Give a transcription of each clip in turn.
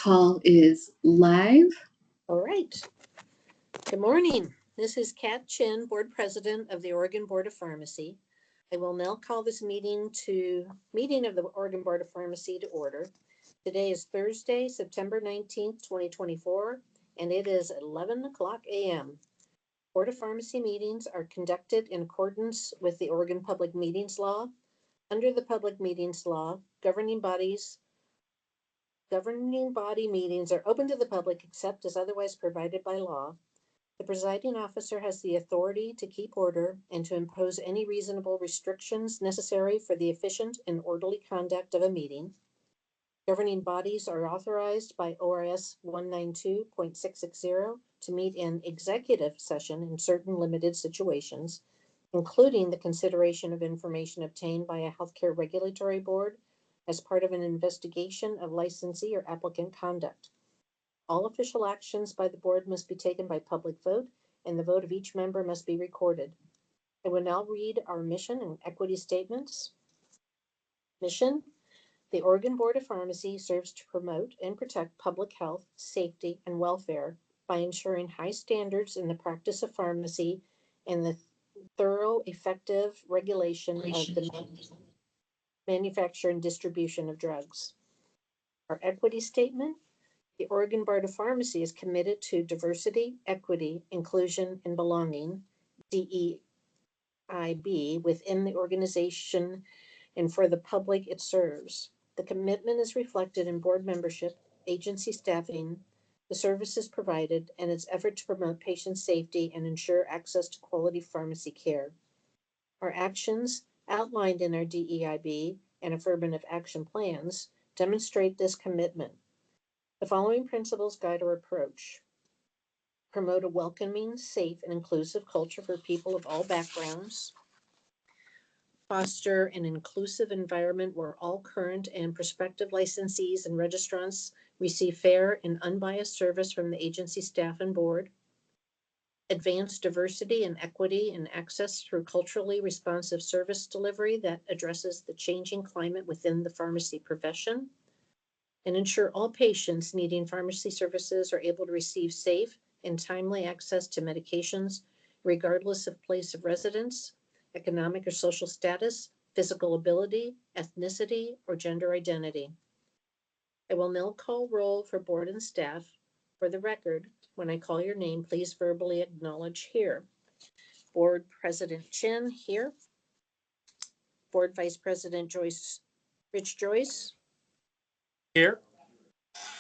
call is live. All right. Good morning. This is Kat Chin, Board President of the Oregon Board of Pharmacy. I will now call this meeting of the Oregon Board of Pharmacy to order. Today is Thursday, September 19th, 2024, and it is 11 o'clock a.m. Board of Pharmacy meetings are conducted in accordance with the Oregon Public Meetings Law. Under the Public Meetings Law, governing body meetings are open to the public except as otherwise provided by law. The presiding officer has the authority to keep order and to impose any reasonable restrictions necessary for the efficient and orderly conduct of a meeting. Governing bodies are authorized by ORS 192.660 to meet in executive session in certain limited situations, including the consideration of information obtained by a healthcare regulatory board as part of an investigation of licensee or applicant conduct. All official actions by the board must be taken by public vote, and the vote of each member must be recorded. I will now read our mission and equity statements. Mission: the Oregon Board of Pharmacy serves to promote and protect public health, safety, and welfare by ensuring high standards in the practice of pharmacy and the thorough, effective regulation of the manufacture and distribution of drugs. Our equity statement: the Oregon Board of Pharmacy is committed to diversity, equity, inclusion, and belonging, DEIB, within the organization and for the public it serves. The commitment is reflected in board membership, agency staffing, the services provided, and its effort to promote patient safety and ensure access to quality pharmacy care. Our actions, outlined in our DEIB and affirmative action plans, demonstrate this commitment. The following principles guide our approach: promote a welcoming, safe, and inclusive culture for people of all backgrounds. Foster an inclusive environment where all current and prospective licensees and registrants receive fair and unbiased service from the agency staff and board. Advance diversity and equity and access through culturally responsive service delivery that addresses the changing climate within the pharmacy profession. And ensure all patients needing pharmacy services are able to receive safe and timely access to medications, regardless of place of residence, economic or social status, physical ability, ethnicity, or gender identity. I will now call roll for board and staff. For the record, when I call your name, please verbally acknowledge here. Board President Chin, here. Board Vice President Rich Joyce. Here.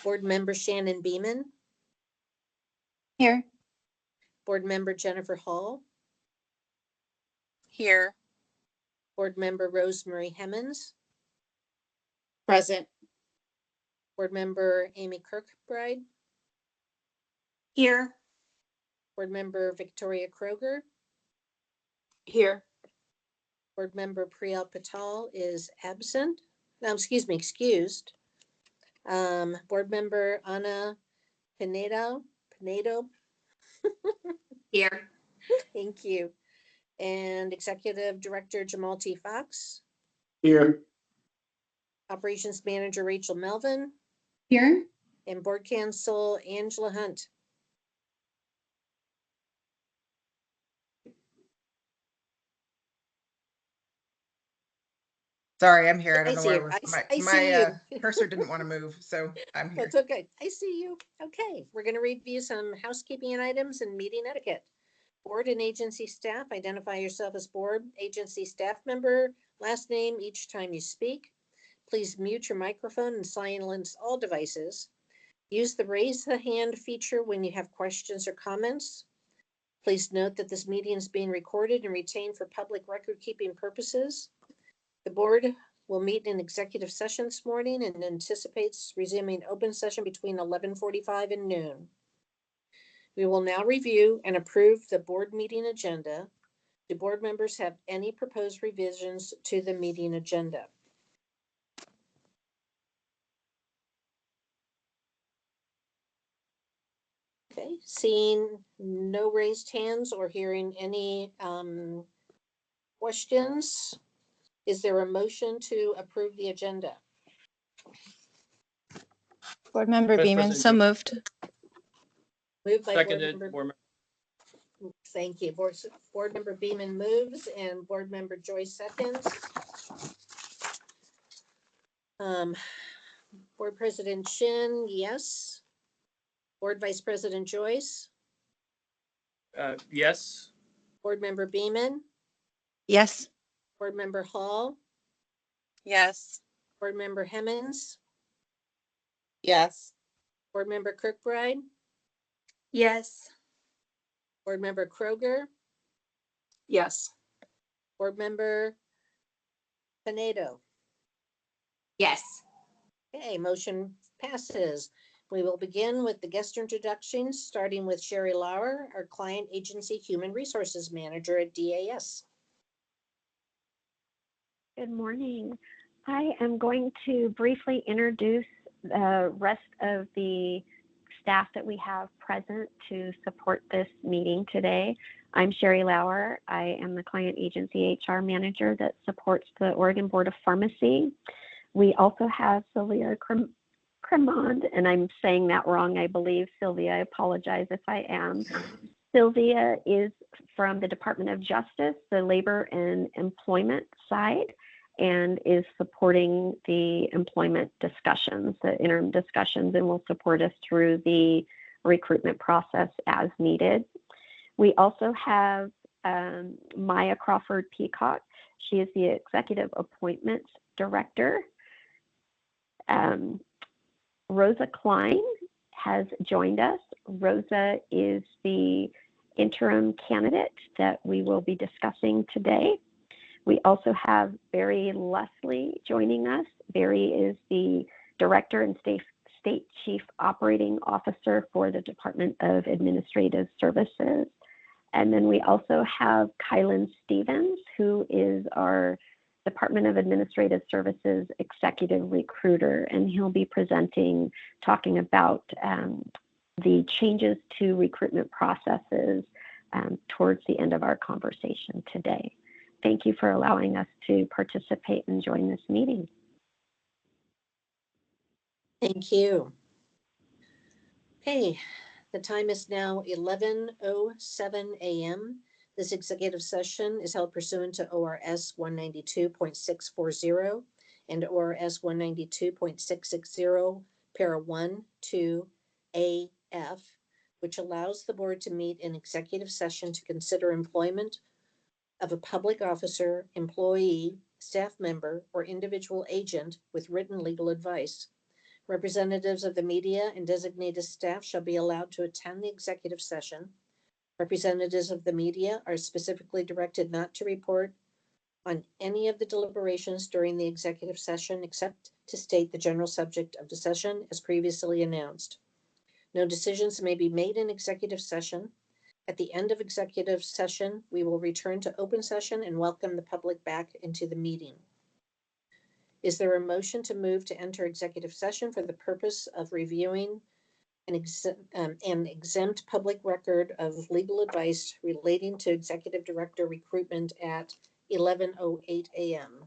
Board Member Shannon Beeman. Here. Board Member Jennifer Hall. Here. Board Member Rosemary Hemmons. Present. Board Member Amy Kirkbride. Here. Board Member Victoria Kroger. Here. Board Member Priyal Patel is absent. No, excused. Board Member Anna Pinedo. Here. Thank you. And Executive Director Jamal T. Fox. Here. Operations Manager Rachel Melvin. Here. And Board Counsel Angela Hunt. Sorry, I'm here. I I don't know see where you. my cursor didn't want to move, so I'm here. That's okay. I see you. Okay, we're going to review some housekeeping items and meeting etiquette. Board and agency staff, identify yourself as board agency staff member, last name each time you speak. Please mute your microphone and silence all devices. Use the raise the hand feature when you have questions or comments. Please note that this meeting is being recorded and retained for public record keeping purposes. The board will meet in executive session this morning and anticipates resuming open session between 11:45 and noon. We will now review and approve the board meeting agenda. Do board members have any proposed revisions to the meeting agenda? Okay, seeing no raised hands or hearing any questions, is there a motion to approve the agenda? Board Member Vice Beeman, President so Joyce. moved. Moved by Board Seconded, Member. Board Thank you. Board Member Beeman moves and Board Member Joyce seconds. Board President Shin, yes. Board Vice President Joyce, Yes. Board Member Beeman, Yes. Board Member Hall, Yes. Board Member Hemmons, Yes. Board Member Kirkbride, Yes. Board Member Kroger, Yes. Board Member Pinedo. Yes. Okay, motion passes. We will begin with the guest introductions, starting with Sherry Lauer, our Client Agency Human Resources Manager at DAS. Good morning. I am going to briefly introduce the rest of the staff that we have present to support this meeting today. I'm Sherry Lauer. I am the Client Agency HR Manager that supports the Oregon Board of Pharmacy. We also have Sylvia Cremond, and I'm saying that wrong, I believe. Sylvia, I apologize if I am. Sylvia is from the Department of Justice, the Labor and Employment side, and is supporting the employment discussions, the interim discussions, and will support us through the recruitment process as needed. We also have Maya Crawford Peacock. She is the Executive Appointments Director. Rosa Klein has joined us. Rosa is the interim candidate that we will be discussing today. We also have Barry Leslie joining us. Barry is the Director and State Chief Operating Officer for the Department of Administrative Services. And then we also have Kylan Stevens, who is our Department of Administrative Services Executive Recruiter, and he'll be presenting, talking about the changes to recruitment processes towards the end of our conversation today. Thank you for allowing us to participate and join this meeting. Thank you. Okay, the time is now 11:07 a.m. This executive session is held pursuant to ORS 192.640 and ORS 192.660, para 1, 2, AF, which allows the board to meet in executive session to consider employment of a public officer, employee, staff member, or individual agent with written legal advice. Representatives of the media and designated staff shall be allowed to attend the executive session. Representatives of the media are specifically directed not to report on any of the deliberations during the executive session except to state the general subject of the session as previously announced. No decisions may be made in executive session. At the end of executive session, we will return to open session and welcome the public back into the meeting. Is there a motion to move to enter executive session for the purpose of reviewing an exempt public record of legal advice relating to executive director recruitment at 11:08 a.m.?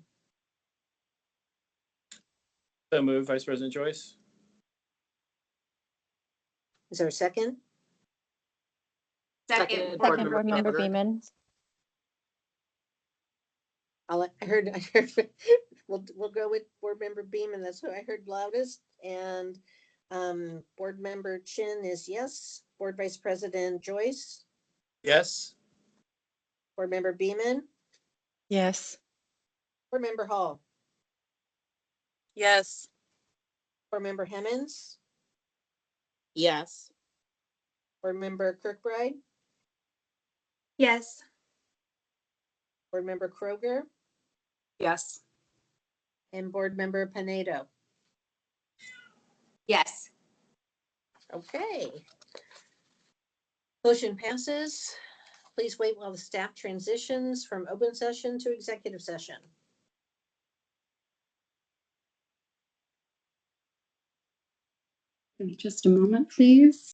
So moved, Vice President Joyce. Is there a second? Second. Second, Board Member Beeman. I heard, we'll go with Board Member Beeman. That's who I heard loudest. And Board Member Chin is yes. Board Vice President Joyce, Yes. Board Member Beeman, Yes. Board Member Hall, Yes. Board Member Hemmons, Yes. Board Member Kirkbride, Yes. Board Member Kroger, Yes. and Board Member Pinedo. Yes. Okay. Motion passes. Please wait while the staff transitions from open session to executive session. Just a moment, please.